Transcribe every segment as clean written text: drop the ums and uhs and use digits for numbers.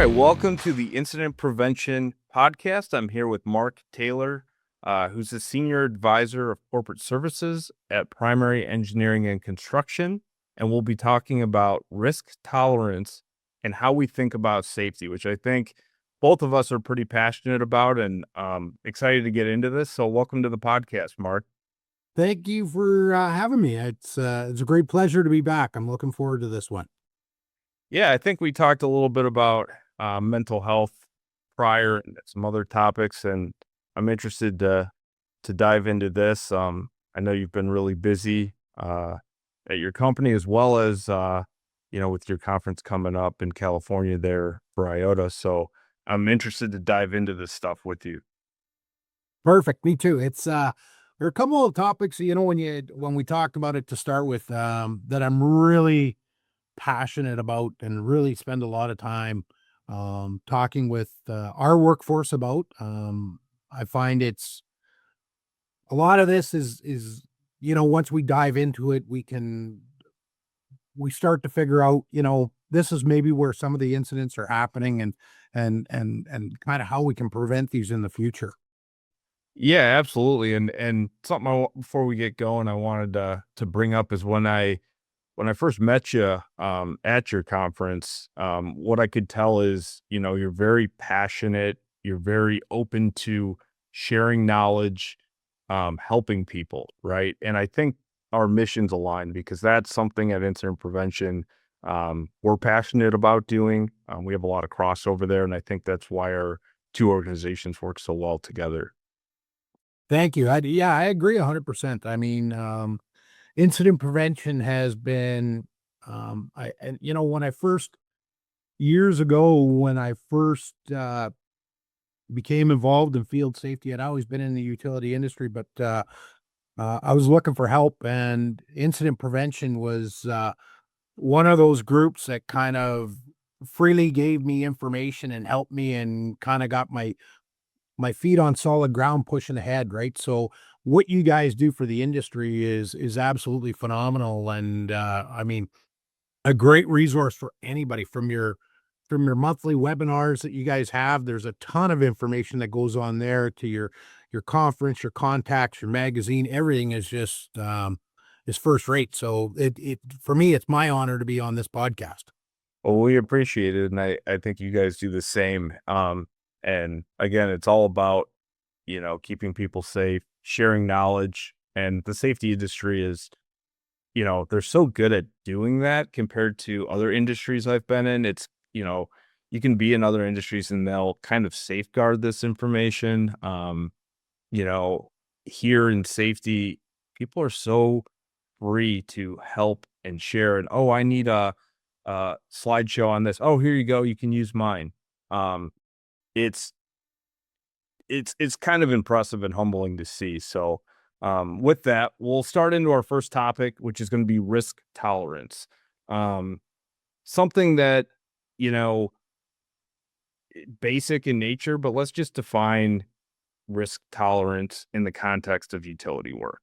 right, welcome to the Incident Prevention Podcast. I'm here with Mark Taylor, who's the Senior Advisor of Corporate Services at Primary Engineering and Construction, and we'll be talking about risk tolerance and how we think about safety, which I think both of us are pretty passionate about and excited to get into this. So welcome to the podcast, Mark. Thank you for having me. It's a great pleasure to be back. I'm looking forward to this one. Yeah, I think we talked a little bit about mental health prior and some other topics, and I'm interested to dive into this. I know you've been really busy at your company as well as with your conference coming up in California there for IOTA. So I'm interested to dive into this stuff with you. Perfect. Me too. There are a couple of topics, when we talked about it to start with, that I'm really passionate about and really spend a lot of time talking with our workforce about. I find it's a lot of this is once we dive into it, we start to figure out, this is maybe where some of the incidents are happening and kind of how we can prevent these in the future. Yeah, absolutely. And something before we get going, I wanted to bring up is when I first met you at your conference, what I could tell is, you're very passionate, you're very open to sharing knowledge, helping people, right? And I think our missions align because that's something at incident prevention we're passionate about doing. We have a lot of crossover there, and I think that's why our two organizations work so well together. Thank you. Yeah, I agree 100%. I mean, incident prevention has been, when I first years ago, when I first became involved in field safety, I'd always been in the utility industry, but I was looking for help, and incident prevention was one of those groups that kind of freely gave me information and helped me and kind of got my feet on solid ground pushing ahead, right? So what you guys do for the industry is absolutely phenomenal. And I mean, a great resource for anybody from your monthly webinars that you guys have. There's a ton of information that goes on there to your conference, your contacts, your magazine. Everything is just is first rate. So it for me, it's my honor to be on this podcast. Well, we appreciate it, and I think you guys do the same. And again, it's all about keeping people safe, sharing knowledge, and the safety industry is they're so good at doing that compared to other industries I've been in. It's you can be in other industries and they'll kind of safeguard this information. You know, Here in safety, people are so free to help and share. And oh, I need a slideshow on this. Oh, here you go. You can use mine. Um, it's it's kind of impressive and humbling to see. So, with that, we'll start into our first topic, which is going to be risk tolerance. Um, Something that you know basic in nature, but let's just define risk tolerance in the context of utility work.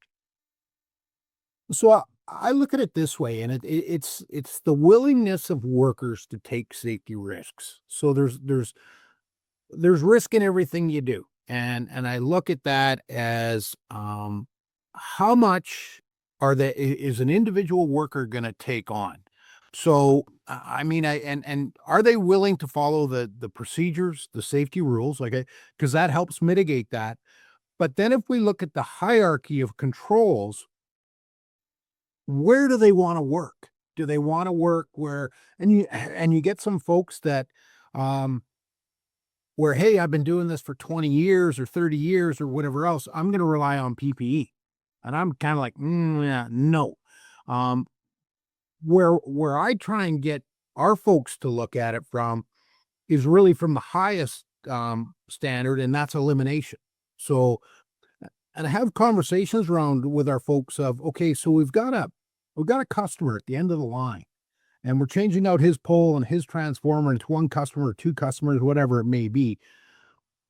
So I look at it this way, and it's the willingness of workers to take safety risks. So there's risk in everything you do, and I look at that as how much is an individual worker going to take on. So I mean, and are they willing to follow the procedures, the safety rules, like because that helps mitigate that. But then if we look at the hierarchy of controls, where do they wanna work? Do they wanna work where and you get some folks that, um, where, "Hey, I've been doing this for 20 years or 30 years or whatever else. I'm gonna rely on PPE." And I'm kinda like, yeah, no." Um, where I try and get our folks to look at it from is really from the highest, standard, and that's elimination. So and I have conversations around with our folks of, okay, so we've got a customer at the end of the line, and we're changing out his pole and his transformer into one customer or two customers, whatever it may be.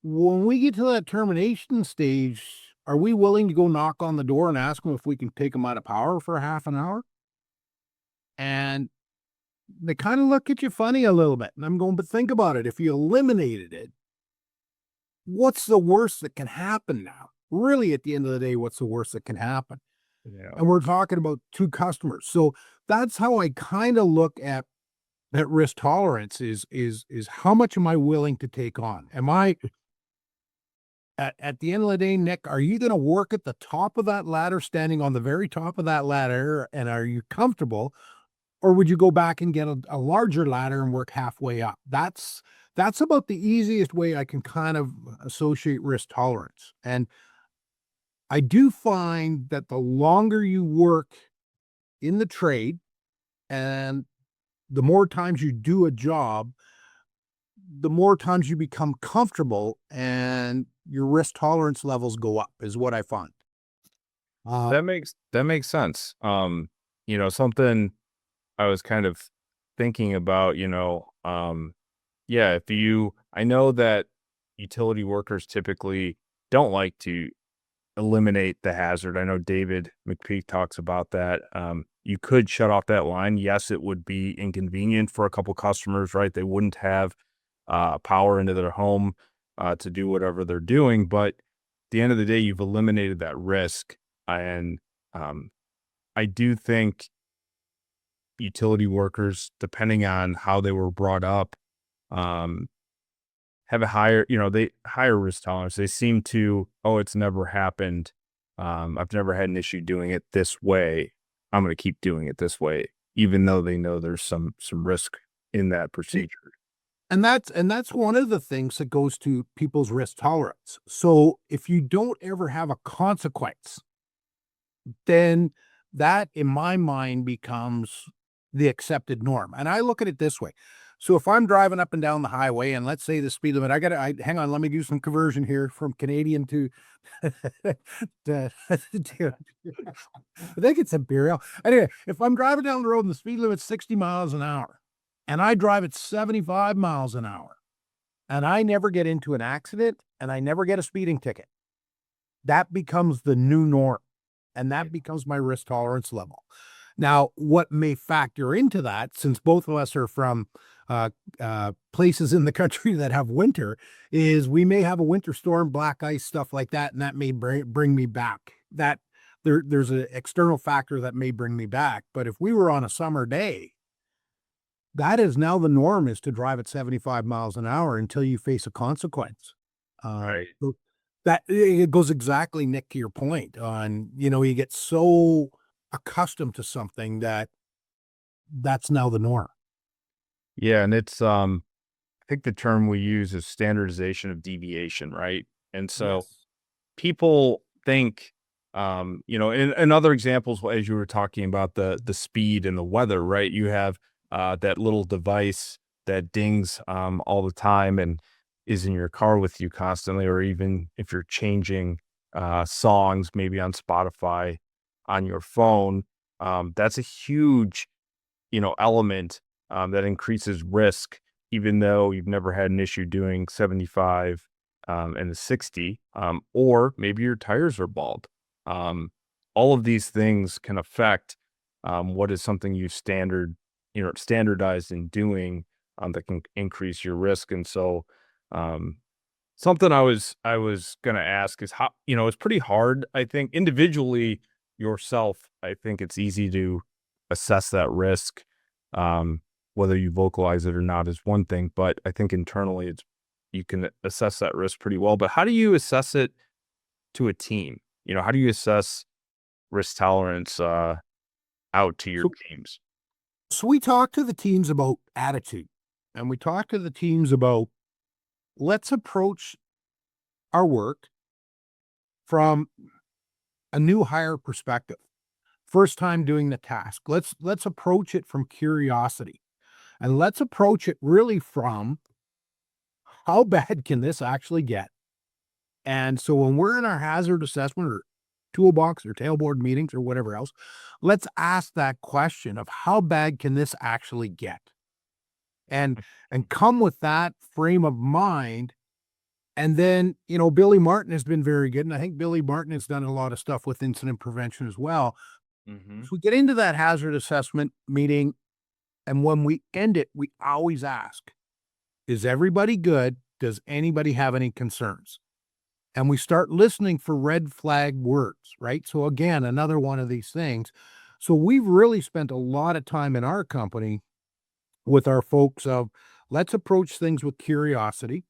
When we get to that termination stage, are we willing to go knock on the door and ask them if we can take them out of power for half an hour? And they kind of look at you funny a little bit. And I'm going, but think about it. If you eliminated it, what's the worst that can happen now? Really, at the end of the day, what's the worst that can happen? Yeah. And we're talking about two customers. So that's how I kind of look at risk tolerance is how much am I willing to take on? Am I at the end of the day, Nick, are you going to work at the top of that ladder, standing on the very top of that ladder, and are you comfortable? Or would you go back and get a larger ladder and work halfway up? That's about the easiest way I can kind of associate risk tolerance. And I do find that the longer you work in the trade and the more times you do a job, the more times you become comfortable and your risk tolerance levels go up is what I find. Uh, That makes sense. Something I was kind of thinking about, yeah, if you I know that utility workers typically don't like to eliminate the hazard. I know David McPeak talks about that. You could shut off that line. Yes, it would be inconvenient for a couple customers, right? They wouldn't have power into their home to do whatever they're doing. But at the end of the day, you've eliminated that risk. And um, I do think utility workers, depending on how they were brought up, um, have a higher, they higher risk tolerance. They seem to, oh, it's never happened. I've never had an issue doing it this way. I'm going to keep doing it this way, even though they know there's some risk in that procedure. and that's one of the things that goes to people's risk tolerance. So if you don't ever have a consequence, then that in my mind becomes the accepted norm. And I look at it this way. So if I'm driving up and down the highway and let's say the speed limit, I hang on, let me do some conversion here from Canadian to, I think it's imperial. Anyway, if I'm driving down the road and the speed limit's 60 miles an hour and I drive at 75 miles an hour and I never get into an accident and I never get a speeding ticket, that becomes the new norm and that becomes my risk tolerance level. Now, what may factor into that, since both of us are from places in the country that have winter, is we may have a winter storm, black ice, stuff like that, and that may bring me back. That there's an external factor that may bring me back. But if we were on a summer day, that is now the norm is to drive at 75 miles an hour until you face a consequence. Right. So that it goes exactly, Nick, to your point on, you get so accustomed to something that that's now the norm. Yeah, and it's I think the term we use is standardization of deviation, right? And so Yes. people think, in other examples, as you were talking about the speed and the weather, right? You have that little device that dings all the time and is in your car with you constantly, or even if you're changing songs, maybe on Spotify on your phone, that's a huge, element that increases risk, even though you've never had an issue doing 75 and a 60, or maybe your tires are bald. Um, all of these things can affect what is something you standardized in doing that can increase your risk. And so, um, something I was gonna ask is how, it's pretty hard, I think, individually yourself, I think it's easy to assess that risk. Um, Whether you vocalize it or not is one thing, but I think internally it's you can assess that risk pretty well. But how do you assess it to a team? How do you assess risk tolerance out to your So, teams? so we talk to the teams about attitude and we talk to the teams about let's approach our work from a new hire perspective. First time doing the task. Let's approach it from curiosity and let's approach it really from how bad can this actually get? And so when we're in our hazard assessment or toolbox or tailboard meetings or whatever else, let's ask that question of how bad can this actually get? And and come with that frame of mind. And then, Billy Martin has been very good. And I think Billy Martin has done a lot of stuff with incident prevention as well. Hmm. So we get into that hazard assessment meeting And when we end it, we always ask, is everybody good? Does anybody have any concerns? And we start listening for red flag words, right? So again, another one of these things. So we've really spent a lot of time in our company with our folks of, let's approach things with curiosity.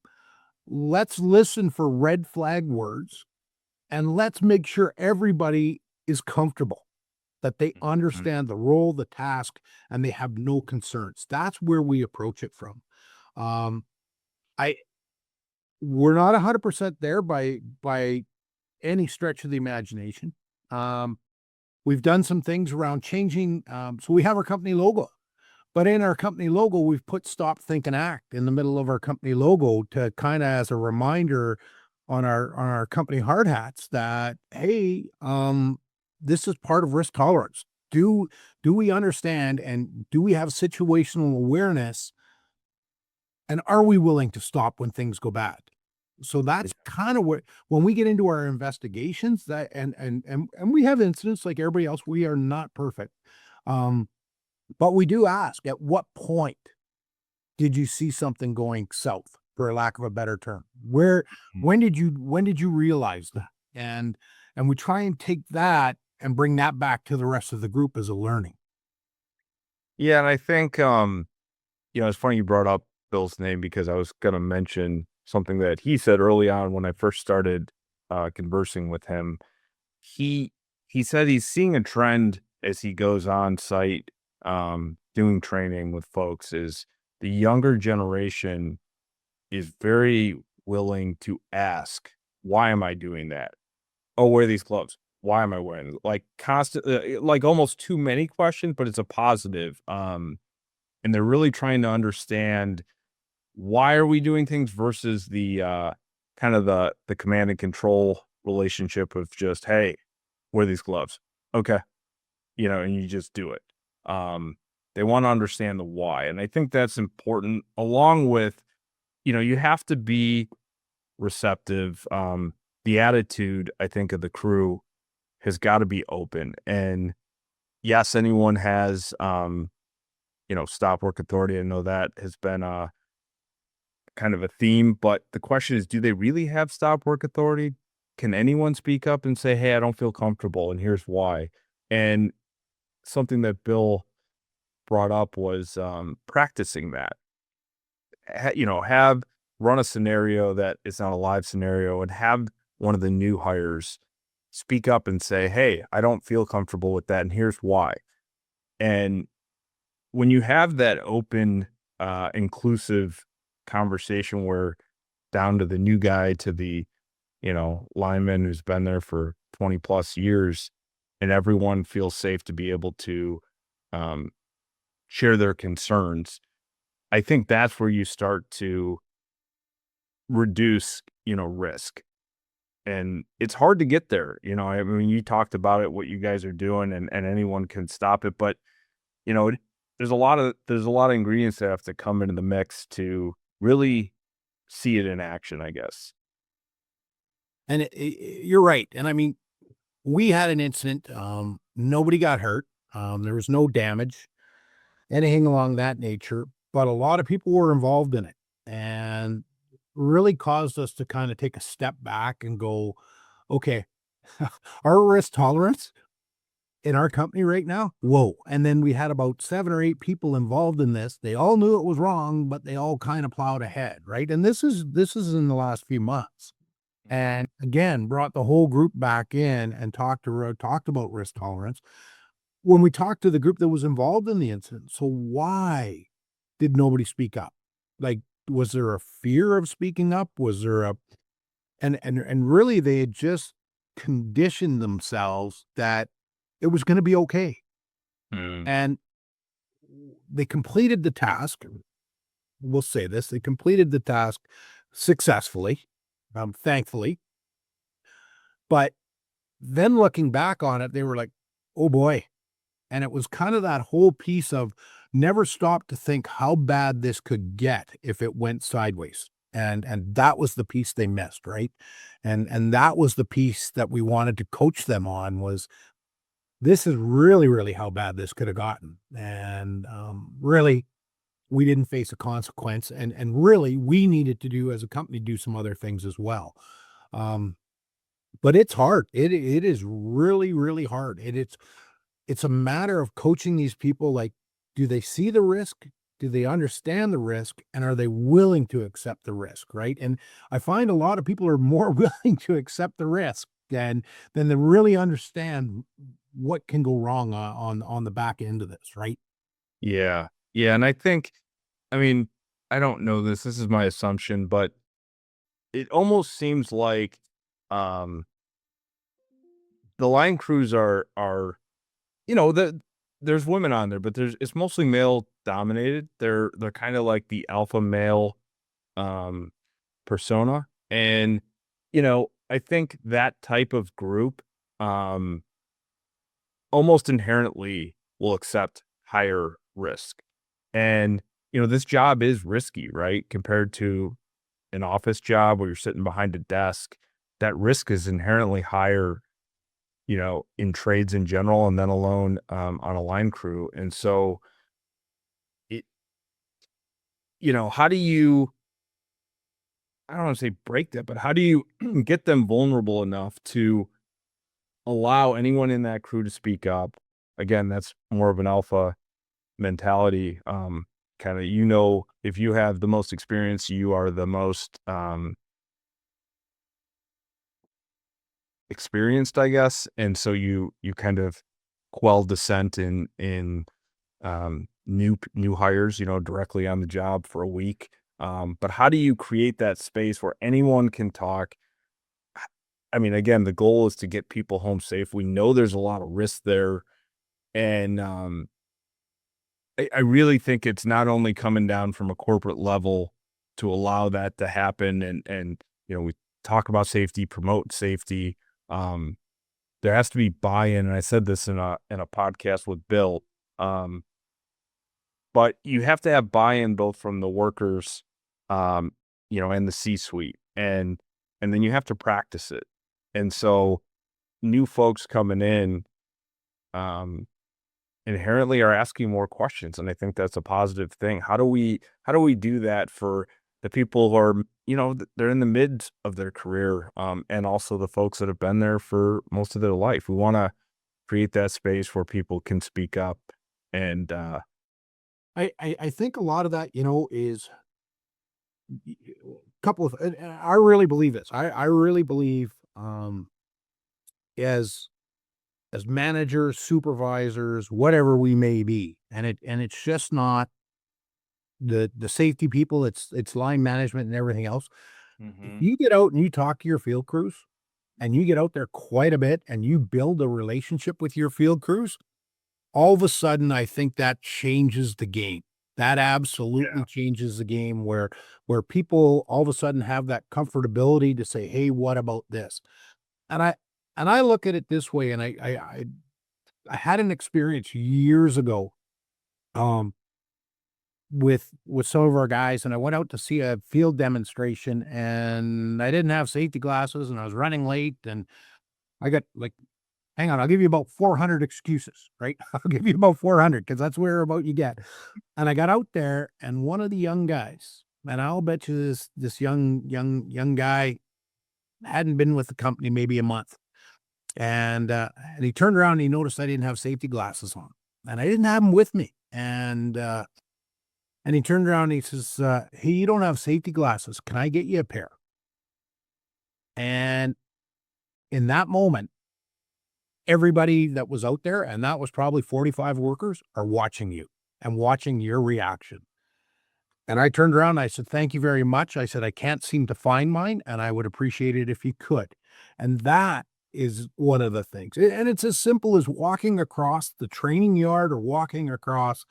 Let's listen for red flag words, and let's make sure everybody is comfortable, that they Mhm. understand the role, the task, and they have no concerns. That's where we approach it from. Um, I We're not 100% there by any stretch of the imagination. Um, we've done some things around changing. So we have our company logo, but in our company logo, we've put "Stop, Think, and Act" in the middle of our company logo to kind of as a reminder on our company hard hats that, hey, this is part of risk tolerance. Do we understand and do we have situational awareness, and are we willing to stop when things go bad? So Yeah. that's kind of where when we get into our investigations that and we have incidents like everybody else, we are not perfect. Um, but we do ask, at what point did you see something going south, for lack of a better term? Where Mhm. when did you realize that? And we try and take that and bring that back to the rest of the group as a learning. Yeah, and I think, it's funny you brought up Bill's name because I was gonna mention something that he said early on when I first started, conversing with him. He he said he's seeing a trend as he goes on site, doing training with folks is the younger generation is very willing to ask, "Why am I doing that? Oh, wear these gloves. Why am I wearing them?" Like constant, like almost too many questions, but it's a positive. And they're really trying to understand why are we doing things versus the kind of the command and control relationship of just, hey, wear these gloves. Okay. And you just do it. They want to understand the why. And I think that's important along with, you have to be receptive. The attitude, I think, of the crew has got to be open. And yes, anyone has, stop work authority. I know that has been kind of a theme, but the question is, do they really have stop work authority? Can anyone speak up and say, hey, I don't feel comfortable, and here's why? And something that Bill brought up was practicing that. Have run a scenario that is not a live scenario and have one of the new hires speak up and say, hey, I don't feel comfortable with that, and here's why. And when you have that open, inclusive conversation where down to the new guy to the, lineman who's been there for 20 plus years, and everyone feels safe to be able to um, share their concerns, I think that's where you start to reduce, risk. And it's hard to get there. I mean, you talked about it, what you guys are doing, and anyone can stop it. But, you know, it- there's a lot of ingredients that have to come into the mix to really see it in action, I guess. And you're right. And I mean, we had an incident. Nobody got hurt. There was no damage, anything along that nature, but a lot of people were involved in it and really caused us to kind of take a step back and go, okay, our risk tolerance in our company right now, whoa. And then we had about 7 or 8 people involved in this. They all knew it was wrong, but they all kind of plowed ahead, right? And this is in the last few months. And again, brought the whole group back in and talked about risk tolerance. When we talked to the group that was involved in the incident, so why did nobody speak up? Like, was there a fear of speaking up? Was there a and really they had just conditioned themselves that it was gonna be okay. Mm. And they completed the task. We'll say this, they completed the task successfully, thankfully. But then looking back on it, they were like, "Oh boy." And it was kind of that whole piece of never stop to think how bad this could get if it went sideways. And that was the piece they missed, right? And that was the piece that we wanted to coach them on was this is really, really how bad this could have gotten. And really, we didn't face a consequence. And really, we needed to do as a company do some other things as well. Um, but it's hard. It is really, really hard. It's a matter of coaching these people. Like, do they see the risk? Do they understand the risk? And are they willing to accept the risk? Right. And I find a lot of people are more willing to accept the risk than they really understand what can go wrong on the back end of this. Right. Yeah. Yeah, and I think, I mean, I don't know this, this is my assumption, but it almost seems like, um, the line crews are, there's women on there, but it's mostly male dominated. They're kinda like the alpha male, um, persona, and, I think that type of group, um, almost inherently will accept higher risk. And, this job is risky, right? Compared to an office job where you're sitting behind a desk, that risk is inherently higher, in trades in general, and then alone, on a line crew. And so it, how do you, I don't want to say break that, but how do you get them vulnerable enough to allow anyone in that crew to speak up? Again, that's more of an alpha mentality. Kind of, if you have the most experience, you are the most, experienced, I guess, and so you kind of quell dissent in new hires, directly on the job for a week. But how do you create that space where anyone can talk? I mean, again, the goal is to get people home safe. We know there's a lot of risk there, and I really think it's not only coming down from a corporate level to allow that to happen, and we talk about safety, promote safety. Um, There has to be buy-in, and I said this in a podcast with Bill, um, but you have to have buy-in both from the workers, and the C-suite, and then you have to practice it. And so new folks coming in, um, inherently are asking more questions, and I think that's a positive thing. How do we do that for the people who are, they're in the mid of their career, and also the folks that have been there for most of their life? We wanna create that space where people can speak up and, I think a lot of that, is a couple of, and I really believe this. I really believe, as managers, supervisors, whatever we may be, and it's just not the safety people, it's line management and everything else. If Mhm. you get out and you talk to your field crews, and you get out there quite a bit, and you build a relationship with your field crews, all of a sudden, I think that changes the game. That absolutely Yeah. changes the game where people all of a sudden have that comfortability to say, "Hey, what about this?" And I look at it this way, and I had an experience years ago, um, with some of our guys, and I went out to see a field demonstration, and I didn't have safety glasses, and I was running late, and I got like, hang on, I'll give you about 400 excuses, right? I'll give you about 400 because that's where about you get. And I got out there, and one of the young guys, and I'll bet you this young guy hadn't been with the company maybe a month, and he turned around and he noticed I didn't have safety glasses on, and I didn't have them with me, and he turned around and he says, "Hey, you don't have safety glasses. Can I get you a pair?" And in that moment, everybody that was out there, and that was probably 45 workers, are watching you and watching your reaction. And I turned around and I said, "Thank you very much." I said, "I can't seem to find mine, and I would appreciate it if you could." And that is one of the things. And it's as simple as walking across the training yard or walking across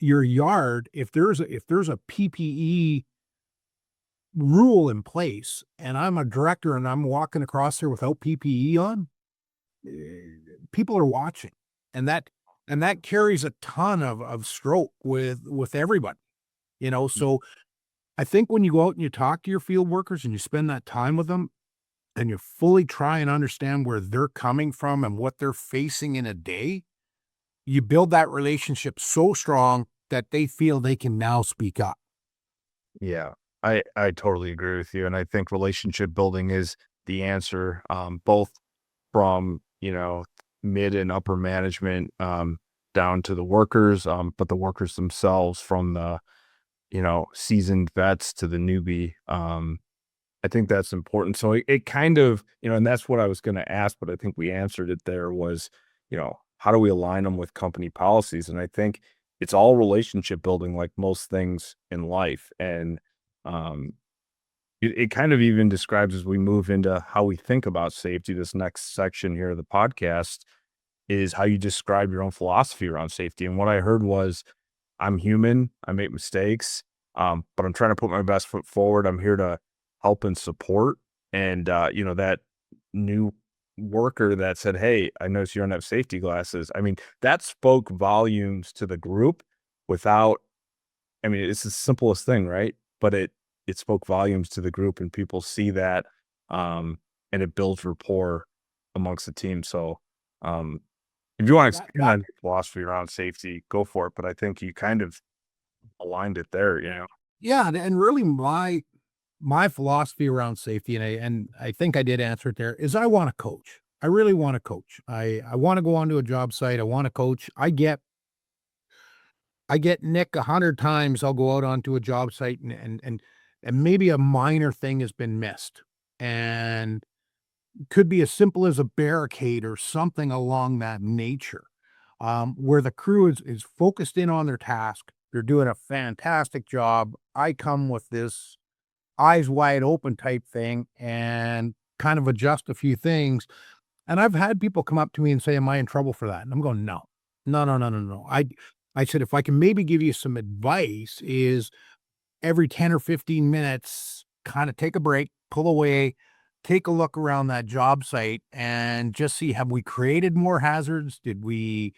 your yard. If there's a PPE rule in place and I'm a director and I'm walking across there without PPE on, eh, people are watching. And that carries a ton of stroke with everybody, Y so I think when you go out and you talk to your field workers and you spend that time with them, and you fully try and understand where they're coming from and what they're facing in a day, you build that relationship so strong that they feel they can now speak up. Yeah, I totally agree with you, and I think relationship building is the answer, both from, mid and upper management, down to the workers, but the workers themselves from the, seasoned vets to the newbie. I think that's important. So it kind of, and that's what I was going to ask, but I think we answered it there was, how do we align them with company policies? And I think it's all relationship building, like most things in life. And um, it kind of even describes as we move into how we think about safety. This next section here of the podcast is how you describe your own philosophy around safety. And what I heard was, I'm human, I make mistakes, but I'm trying to put my best foot forward. I'm here to help and support. And, that new worker that said, "Hey, I noticed you don't have safety glasses." I mean, that spoke volumes to the group without, I mean, it's the simplest thing, right? But it spoke volumes to the group and people see that, and it builds rapport amongst the team. So, um, if you want to That expand that on your philosophy around safety, go for it. But I think you kind of aligned it there. Yeah, and really my philosophy around safety, and I think I did answer it there, is I want to coach. I really want to coach. I want to go onto a job site. I want to coach. I get Nick 100 times. I'll go out onto a job site and maybe a minor thing has been missed, and could be as simple as a barricade or something along that nature, where the crew is focused in on their task. They're doing a fantastic job. I come with this eyes wide open type thing and kind of adjust a few things. And I've had people come up to me and say, "Am I in trouble for that?" And I'm going, "No, no, no, no, no, no." I said, if I can maybe give you some advice, is every 10 or 15 minutes, kind of take a break, pull away, take a look around that job site and just see, have we created more hazards? Did we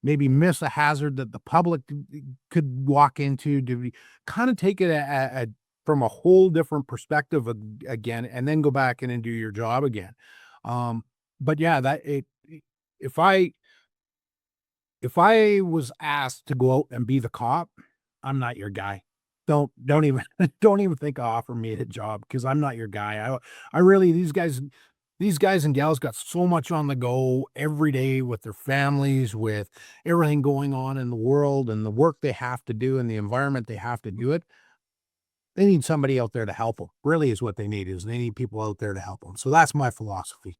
maybe miss a hazard that the public could walk into? Did we kind of take it from a whole different perspective again, and then go back in and do your job again? Um, but yeah, if I if I was asked to go out and be the cop, I'm not your guy. Don't even don't even think of offering me a job because I'm not your guy. I really, these guys and gals got so much on the go every day with their families, with everything going on in the world and the work they have to do and the environment they have to do it. They need somebody out there to help them. Really is what they need, is they need people out there to help them. So that's my philosophy.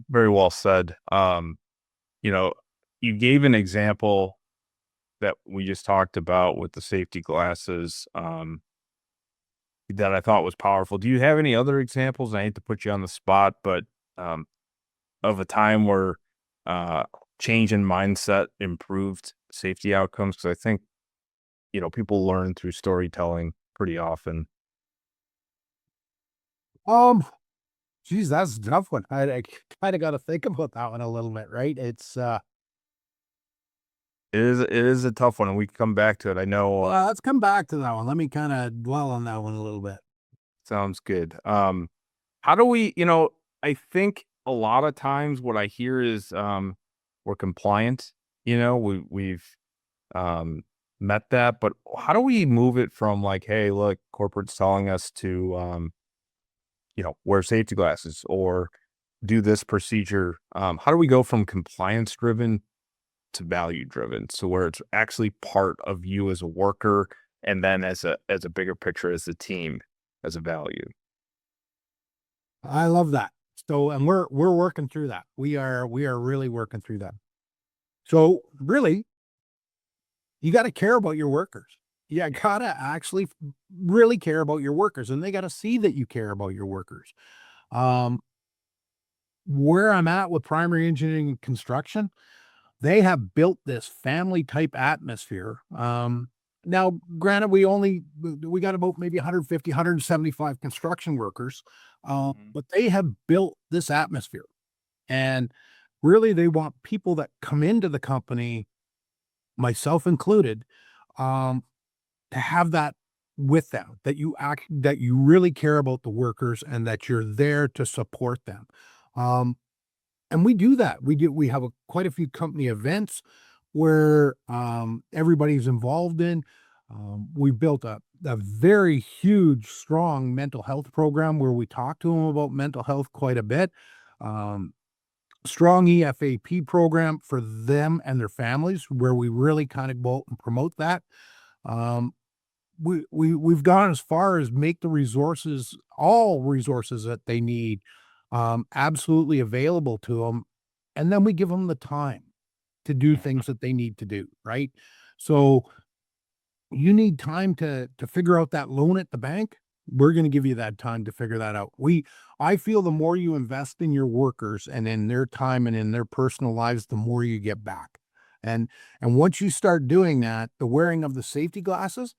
Very well said. You know, you gave an example that we just talked about with the safety glasses, that I thought was powerful. Do you have any other examples? I hate to put you on the spot, but um, of a time where uh, change in mindset improved safety outcomes? Because I think, people learn through storytelling pretty often. Um, Geez, that's a tough one. I kind of got to think about that one a little bit, right? It is a tough one, and we can come back to it. I know. Well, let's come back to that one. Let me kind of dwell on that one a little bit. Sounds good. How do we, I think a lot of times what I hear is we're compliant, we've um met that, but how do we move it from like, hey, look, corporate's telling us to wear safety glasses or do this procedure. How do we go from compliance driven to value driven? So where it's actually part of you as a worker and then as a bigger picture as a team as a value. I love that. So, and we're working through that. We are really working through that. So, really, you got to care about your workers. You got to actually really care about your workers, and they got to see that you care about your workers. Um, where I'm at with primary engineering and construction, they have built this family type atmosphere. Now, granted, we got about maybe 150, 175 construction workers, Mhm. but they have built this atmosphere, and really, they want people that come into the company, myself included, um, to have that. with them, that you really care about the workers and that you're there to support them. Um, and we do that. We have quite a few company events where everybody's involved in. We've built a very huge, strong mental health program where we talk to them about mental health quite a bit. Um, Strong EFAP program for them and their families where we really kind of go out and promote that. Um, we've gone as far as make the resources, all resources that they need, absolutely available to them, and then we give them the time to do things that they need to do, right? So, you need time to figure out that loan at the bank, we're gonna give you that time to figure that out. I feel the more you invest in your workers and in their time and in their personal lives, the more you get back. And once you start doing that, the wearing of the safety glasses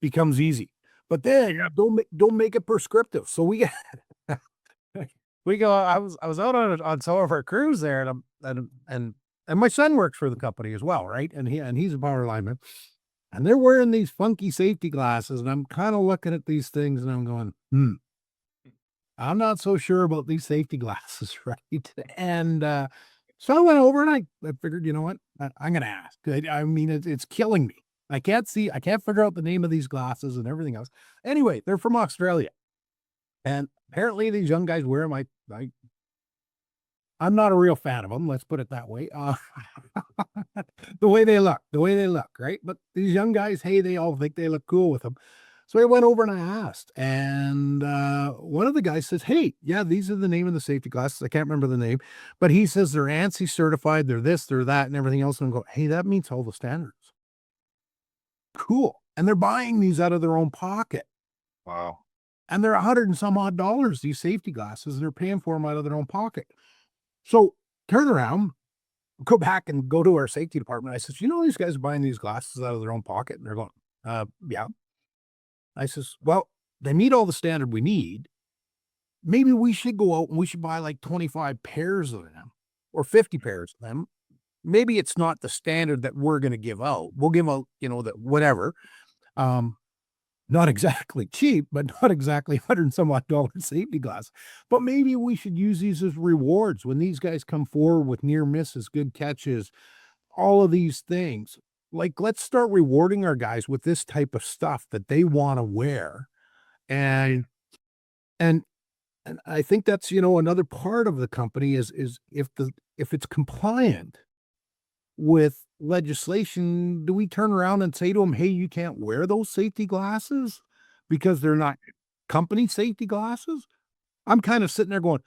becomes easy. But then Yep. don't make it prescriptive. So we we go I was out on some of our crews there and and my son works for the company as well, right? And he's a power lineman. And they're wearing these funky safety glasses and I'm kind of looking at these things and I'm going, I'm not so sure about these safety glasses, right? And so I went over and I figured, you know what? I'm going to ask. I mean, it's killing me. I can't figure out the name of these glasses and everything else. Anyway, they're from Australia. And apparently these young guys wear them. I'm not a real fan of them. Let's put it that way. The way they look, right? But these young guys, hey, they all think they look cool with them. So I went over and I asked, and one of the guys says, "Hey, yeah, these are the name of the safety glasses. I can't remember the name, but he says they're ANSI certified. They're this, they're that, and everything else." And I go, "Hey, that meets all the standards. Cool." And they're buying these out of their own pocket, Wow. and they're 100 and some odd dollars. These safety glasses, and they're paying for them out of their own pocket. So turn around, go back and go to our safety department. I says, "You know, these guys are buying these glasses out of their own pocket." And they're going, yeah. I says, "Well, they meet all the standard we need. Maybe we should go out and we should buy like 25 pairs of them or 50 pairs of them. Maybe it's not the standard that we're going to give out. We'll give out, you know, that whatever. Um, Not exactly cheap, but not exactly 100 and some odd dollar safety glass. But maybe we should use these as rewards when these guys come forward with near misses, good catches, all of these things. Like, let's start rewarding our guys with this type of stuff that they want to wear. And and and I think that's, you know, another part of the company is if it's compliant with legislation, do we turn around and say to them, "Hey, you can't wear those safety glasses because they're not company safety glasses?" I'm kind of sitting there going,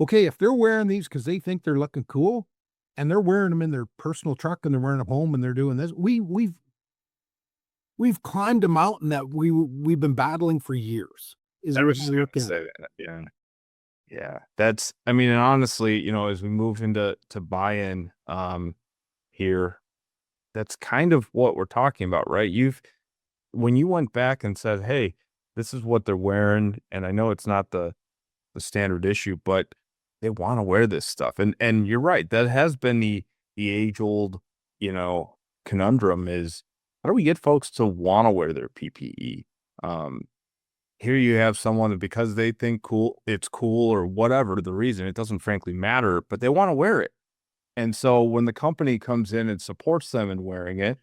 "Okay, if they're wearing these because they think they're looking cool and they're wearing them in their personal truck and they're wearing them home and they're doing this, we've climbed a mountain that we've been battling for years." Is I what was I'm just gonna looking at. say that. Yeah. Yeah. That's I mean, and honestly, as we move into buy-in here, that's kind of what we're talking about, right? When you went back and said, "Hey, this is what they're wearing," and I know it's not the standard issue, but they wanna wear this stuff, and you're right, that has been the age-old, you know, conundrum is, how do we get folks to wanna wear their PPE? Um, Here you have someone that because they think it's cool or whatever the reason, it doesn't frankly matter, but they wanna wear it, and so when the company comes in and supports them in wearing it,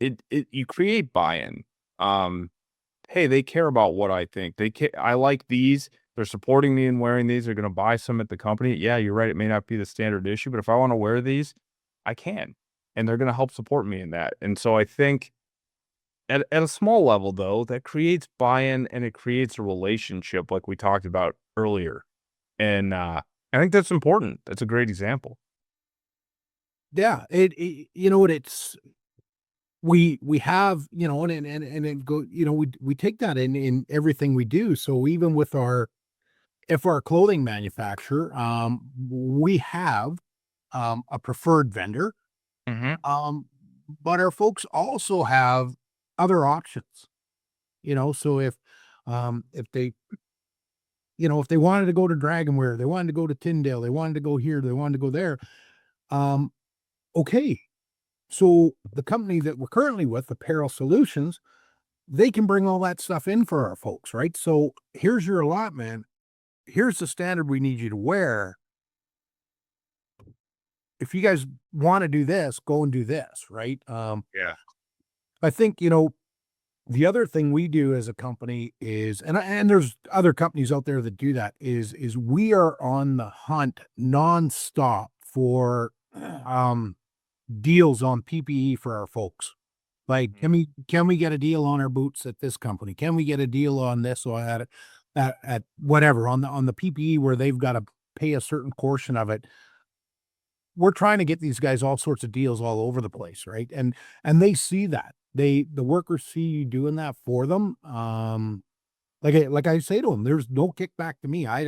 it you create buy-in. Um, "Hey, they care about what I think. I like these. They're supporting me in wearing these. They're gonna buy some at the company. Yeah, you're right. It may not be the standard issue, but if I wanna wear these, I can, and they're gonna help support me in that." And so I think at a small level, though, that creates buy-in and it creates a relationship like we talked about earlier. And, I think that's important. That's a great example. Yeah, you know what, it's we have, you know, and it go, you know, we take that in everything we do. So even with our if our clothing manufacturer, we have a preferred vendor, Mhm. um, but our folks also have other options. You know, so if they, you know, if they wanted to go to Dragonware, they wanted to go to Tyndale, they wanted to go here, they wanted to go there, um, okay, So the company that we're currently with, Apparel Solutions, they can bring all that stuff in for our folks, right? So here's your allotment. Here's the standard we need you to wear. If you guys want to do this, go and do this, right? Yeah. I think, the other thing we do as a company is, and there's other companies out there that do that, is we are on the hunt nonstop for deals on PPE for our folks. Like, Mhm. can we get a deal on our boots at this company? Can we get a deal on this or at whatever on the PPE where they've got to pay a certain portion of it? We're trying to get these guys all sorts of deals all over the place, right? And they see that. The workers see you doing that for them. Like I say to them, there's no kickback to me. I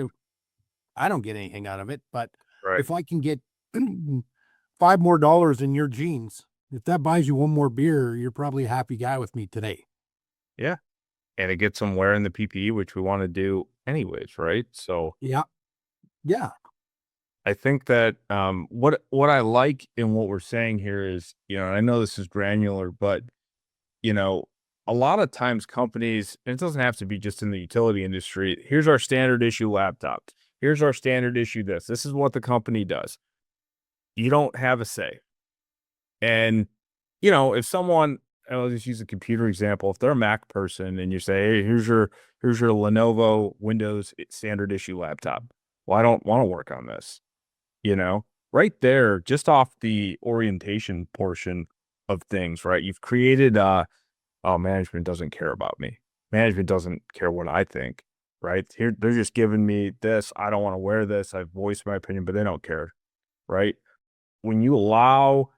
don't get anything out of it, but Right. if I can get $5 more in your jeans, if that buys you one more beer, you're probably a happy guy with me today. Yeah. And it gets them wearing the PPE, which we want to do anyways, right? So Yeah. Yeah. I think that what I like in what we're saying here is, I know this is granular, but you know, a lot of times companies, and it doesn't have to be just in the utility industry. Here's our standard issue laptop. Here's our standard issue this. This is what the company does. You don't have a say. And if someone, I'll just use a computer example. If they're a Mac person and you say, "Hey, here's your Lenovo Windows standard issue laptop." Well, I don't want to work on this. Right there, just off the orientation portion of things, right? You've created oh, management doesn't care about me. Management doesn't care what I think, right? Here, they're just giving me this. I don't want to wear this. I've voiced my opinion, but they don't care, right? When you allow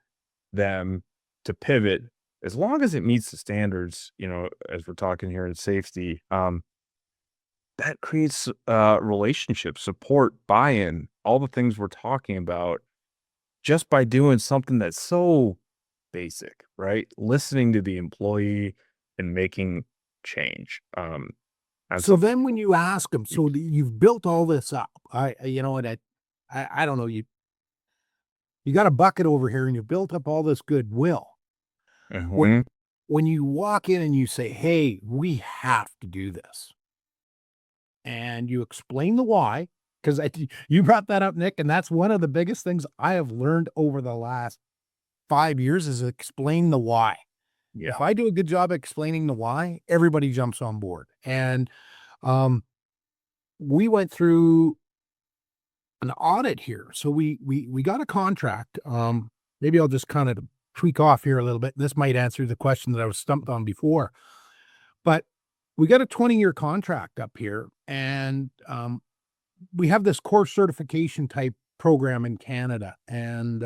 them to pivot, as long as it meets the standards, as we're talking here in safety, that creates relationship, support, buy-in, all the things we're talking about just by doing something that's so basic, right? Listening to the employee and making change. That's So then when you ask them, so you've built all this up, and I don't know, you got a bucket over here and you built up all this goodwill. When Mhm. when you walk in and you say, "Hey, we have to do this," and you explain the why, because you brought that up, Nick, and that's one of the biggest things I have learned over the last 5 years is explain the why. If Yeah. I do a good job explaining the why, everybody jumps on board. And um, we went through an audit here, so we got a contract. Maybe I'll just kind of tweak off here a little bit. This might answer the question that I was stumped on before, but we got a 20-year contract up here, and we have this course certification type program in Canada, and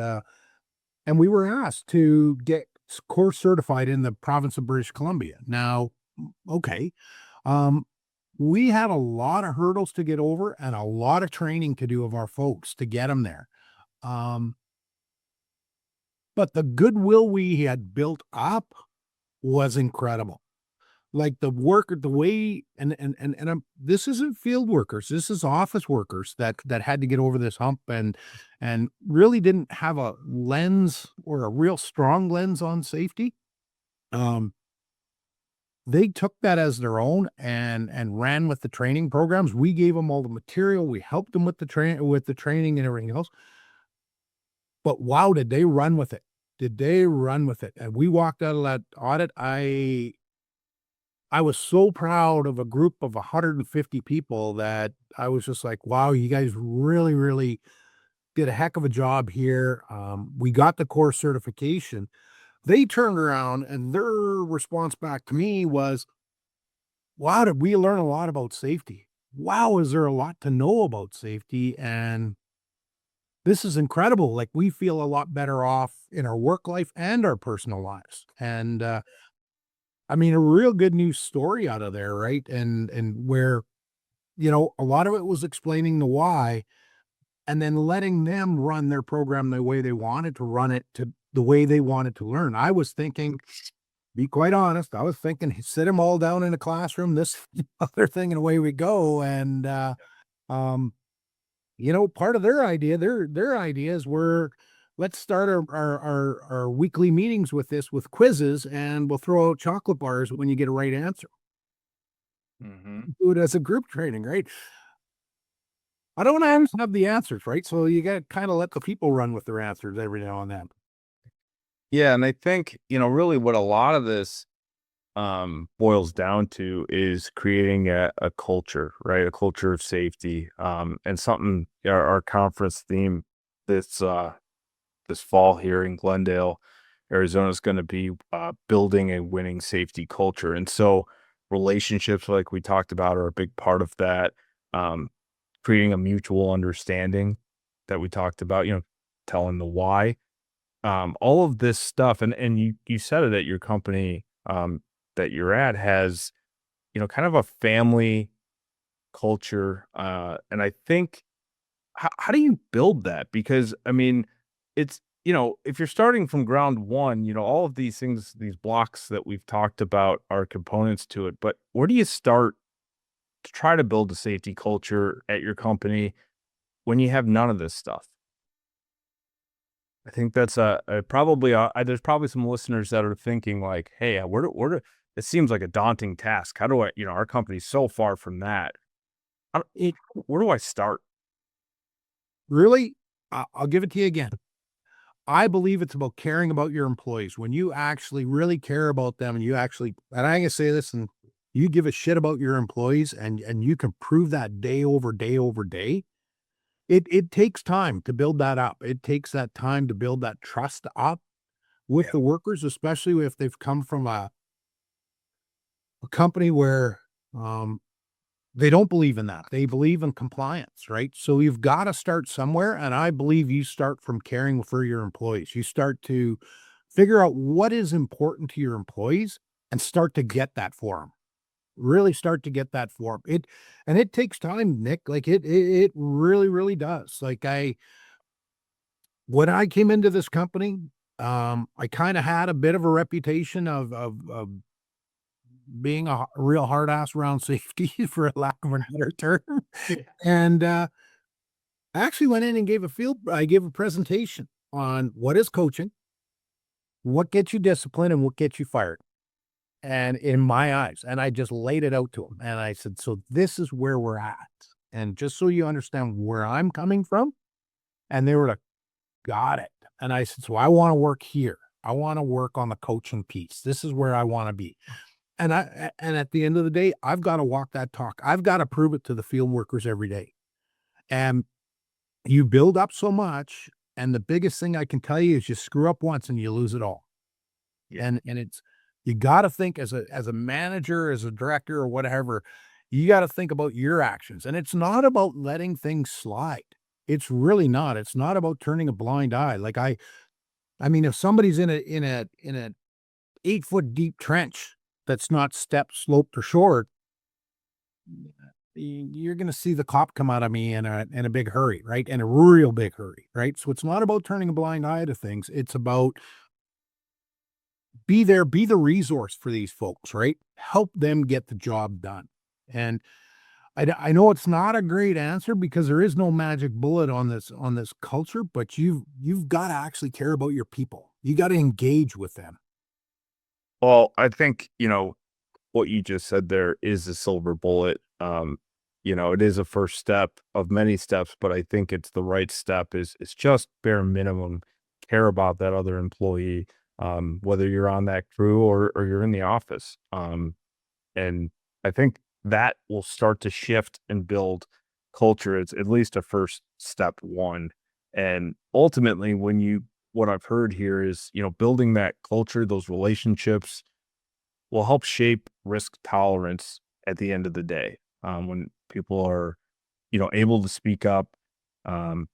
we were asked to get course certified in the province of British Columbia. Now, okay, um, we had a lot of hurdles to get over and a lot of training to do of our folks to get them there. Um, but the goodwill we had built up was incredible. Like the way this isn't field workers, this is office workers that had to get over this hump and really didn't have a lens or a real strong lens on safety. Um, they took that as their own and ran with the training programs. We gave them all the material. We helped them with the training and everything else. But wow, did they run with it? Did they run with it? And we walked out of that audit. I was so proud of a group of 150 people that I was just like, wow, you guys really, really did a heck of a job here. We got the course certification. They turned around and their response back to me was, wow, did we learn a lot about safety? Wow, is there a lot to know about safety? And this is incredible. Like we feel a lot better off in our work life and our personal lives. And I mean, a real good news story out of there, right? And where a lot of it was explaining the why and then letting them run their program the way they wanted to run it to the way they wanted to learn. I was thinking, be quite honest, I was thinking sit them all down in a classroom, this other thing, and away we go. And um, part of their ideas were let's start our weekly meetings with this with quizzes, and we'll throw out chocolate bars when you get a right answer. Mhm. Do it as a group training, right? I don't have the answers, right? So you got to kind of let the people run with their answers every now and then. Yeah, and I think, really what a lot of this boils down to is creating a culture, right? A culture of safety. And something our conference theme this this fall here in Glendale, Arizona is going to be building a winning safety culture. And so relationships like we talked about are a big part of that. Um, Creating a mutual understanding that we talked about, telling the why, all of this stuff, and you said it at your company, that you're at has, kind of a family culture, and I think how do you build that? Because, I mean, it's if you're starting from ground one, all of these things, these blocks that we've talked about are components to it, but where do you start to try to build a safety culture at your company when you have none of this stuff? I think that's probably there's probably some listeners that are thinking like, "Hey, it seems like a daunting task. How do I, our company's so far from that. It Where do I start?" really, I'll give it to you again. I believe it's about caring about your employees. When you actually really care about them and you actually, and I can say this, and you give a shit about your employees and you can prove that day over day over day. It takes time to build that up. It takes that time to build that trust up with Yeah. the workers, especially if they've come from a company where um, they don't believe in that. They believe in compliance, right? So you've got to start somewhere. And I believe you start from caring for your employees. You start to figure out what is important to your employees and start to get that for them. Really start to get that for them. And it takes time, Nick. Like it really, really does. Like when I came into this company, I kind of had a bit of a reputation of being a real hard ass around safety, for a lack of another term. And I actually went in and I gave a presentation on what is coaching, what gets you disciplined, and what gets you fired. And in my eyes, and I just laid it out to them. And I said, so this is where we're at. And just so you understand where I'm coming from. And they were like, got it. And I said, so I want to work here. I want to work on the coaching piece. This is where I want to be. And at the end of the day, I've got to walk that talk. I've got to prove it to the field workers every day. And you build up so much, and the biggest thing I can tell you is you screw up once and you lose it all. Yeah. And it's you gotta think as a manager, as a director or whatever, you gotta think about your actions, and it's not about letting things slide. It's really not. It's not about turning a blind eye. Like, I mean, if somebody's in a 8-foot deep trench that's not stepped, sloped, or short, you're gonna see the cop come out of me in a big hurry, right? In a real big hurry, right? So it's not about turning a blind eye to things. It's about be there, be the resource for these folks, right? Help them get the job done. And I know it's not a great answer because there is no magic bullet on this culture, but you've got to actually care about your people. You got to engage with them. Well, I think, what you just said there is a silver bullet. It is a first step of many steps, but I think it's the right step is just bare minimum care about that other employee, whether you're on that crew or you're in the office. And I think that will start to shift and build culture. It's at least a first step one. And ultimately, what I've heard here is, building that culture, those relationships will help shape risk tolerance at the end of the day. When people are, able to speak up,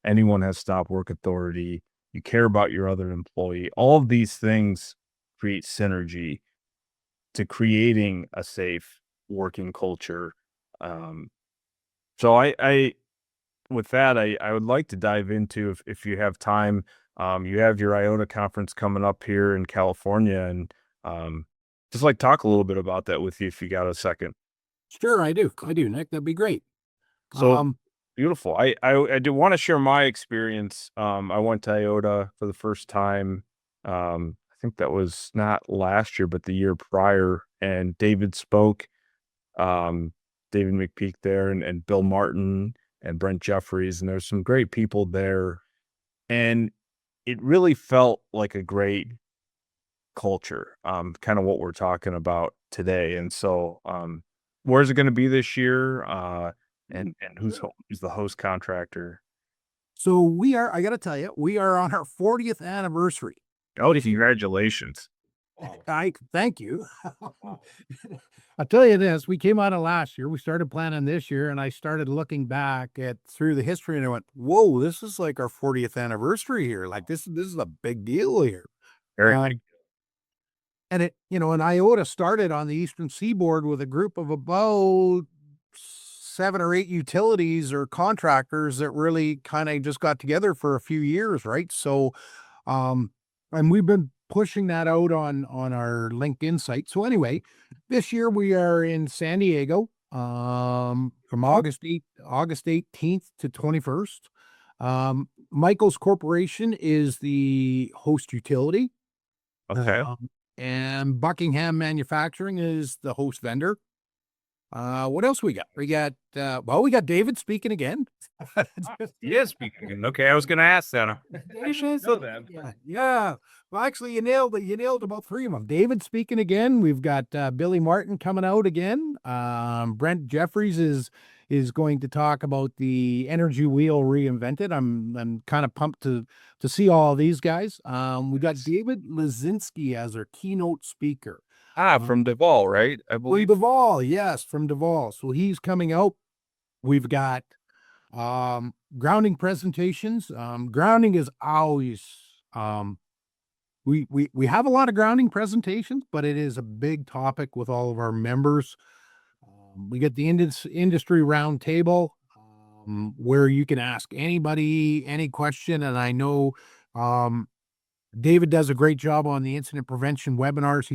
anyone has stop work authority, you care about your other employee, all of these things create synergy to creating a safe working culture. Um, so with that, I would like to dive into if you have time. You have your IOTA conference coming up here in California, and just like talk a little bit about that with you if you got a second. Sure, I do. I do, Nick. That'd be great. So Um, Beautiful. I do want to share my experience. I went to IOTA for the first time. I think that was not last year, but the year prior. And David spoke. David McPeak there, and Bill Martin and Brent Jeffries, and there's some great people there. And it really felt like a great culture. Kind of what we're talking about today. And so, where's it going to be this year? And who's the host contractor? So we are, I got to tell you, we are on our 40th anniversary. Oh, congratulations. I thank you. I'll tell you this, we came out of last year, we started planning this year, and I started looking back at through the history and I went, whoa, this is like our 40th anniversary here. Like this is a big deal here. Very Um, and it, and IOTA started on the Eastern Seaboard with a group of about 7 or 8 utilities or contractors that really kind of just got together for a few years, right? So, um, and we've been pushing that out on our LinkedIn site. So anyway, this year we are in San Diego, from August 18th to 21st. Michael's Corporation is the host utility. okay. And Buckingham Manufacturing is the host vendor. What else we got? We got David speaking again. Yes, speaking. Okay, I was going to ask that. You should know that. Yeah, yeah. Well, actually, you nailed it. You nailed about three of them. David speaking again. We've got Billy Martin coming out again. Brent Jeffries is going to talk about the energy wheel reinvented. I'm kind of pumped to see all of these guys. We got David Lazinski as our keynote speaker. From Duvall, right? I believe. Duvall, yes, from Duvall. So he's coming out. We've got grounding presentations. Grounding is always we have a lot of grounding presentations, but it is a big topic with all of our members. We get the industry roundtable, where you can ask anybody any question, and I know David does a great job on the incident prevention webinars.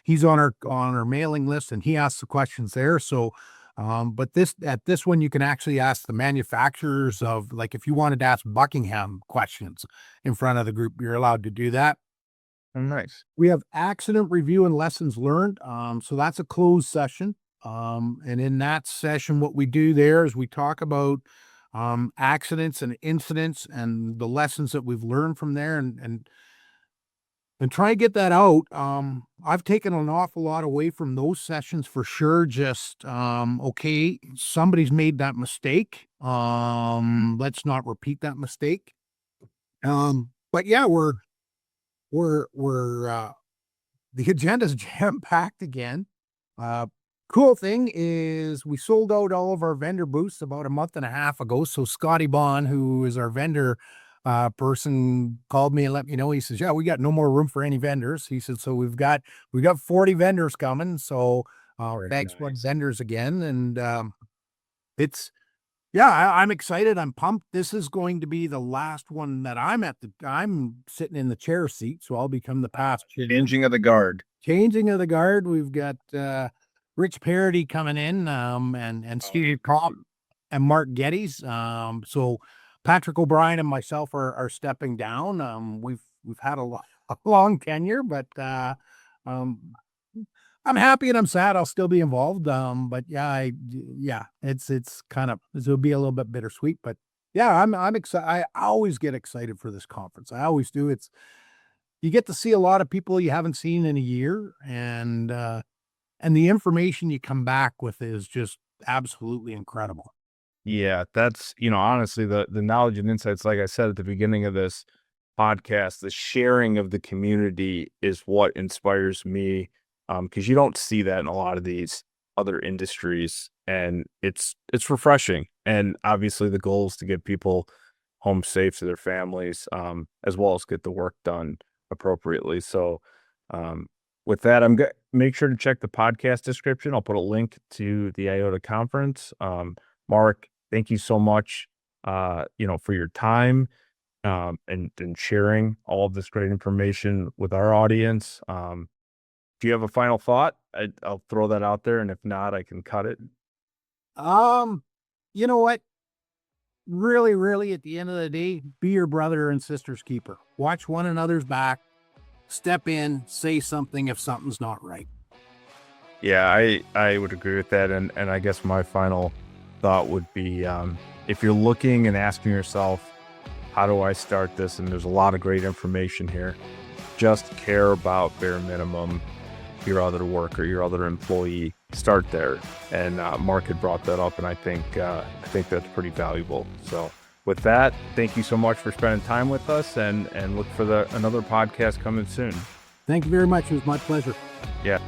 He's on our mailing list, and he asks the questions there. So, but this one, you can actually ask the manufacturers of, like, if you wanted to ask Buckingham questions in front of the group, you're allowed to do that. Oh, nice. We have accident review and lessons learned. So that's a closed session. And in that session, what we do there is we talk about accidents and incidents and the lessons that we've learned from there, and try and get that out. I've taken an awful lot away from those sessions for sure. Just okay, somebody's made that mistake. Let's not repeat that mistake. But yeah, we're the agenda's jam packed again. Cool thing is we sold out all of our vendor booths about a month and a half ago. So Scotty Bond, who is our vendor person, called me and let me know. He says, "Yeah, we got no more room for any vendors." He said, "So we got 40 vendors coming." So thanks for vendors again, and it's yeah, I'm excited. I'm pumped. This is going to be the last one that I'm sitting in the chair seat, so I'll become the past chair. Changing of the guard. Changing of the guard. We've got Rich Parody coming in, and Steve Cobb and Mark Geddes. So Patrick O'Brien and myself are stepping down. We've had a long tenure, but um, I'm happy and I'm sad. I'll still be involved. But yeah, it'll be a little bit bittersweet, but yeah, I'm excited. I always get excited for this conference. I always do. You get to see a lot of people you haven't seen in a year, and the information you come back with is just absolutely incredible. Yeah, that's, honestly, the knowledge and insights, like I said at the beginning of this podcast, the sharing of the community is what inspires me. Because you don't see that in a lot of these other industries, and it's refreshing. And obviously the goal is to get people home safe to their families, as well as get the work done appropriately. So, with that, make sure to check the podcast description. I'll put a link to the IOTA conference. Mark, thank you so much, for your time, and sharing all of this great information with our audience. Do you have a final thought? I'll throw that out there, and if not, I can cut it. You know what? really, really, at the end of the day, be your brother and sister's keeper. Watch one another's back, step in, say something if something's not right. Yeah, I would agree with that, and I guess my final thought would be, if you're looking and asking yourself, how do I start this? And there's a lot of great information here. Just care about bare minimum, your other worker, your other employee. Start there. And Mark had brought that up, and I think that's pretty valuable. So with that, thank you so much for spending time with us, and look for another podcast coming soon. Thank you very much. It was my pleasure. Yeah.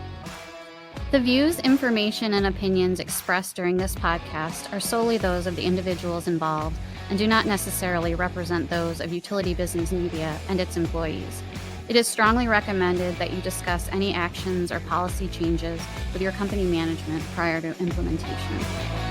The views, information, and opinions expressed during this podcast are solely those of the individuals involved and do not necessarily represent those of Utility Business Media and its employees. It is strongly recommended that you discuss any actions or policy changes with your company management prior to implementation.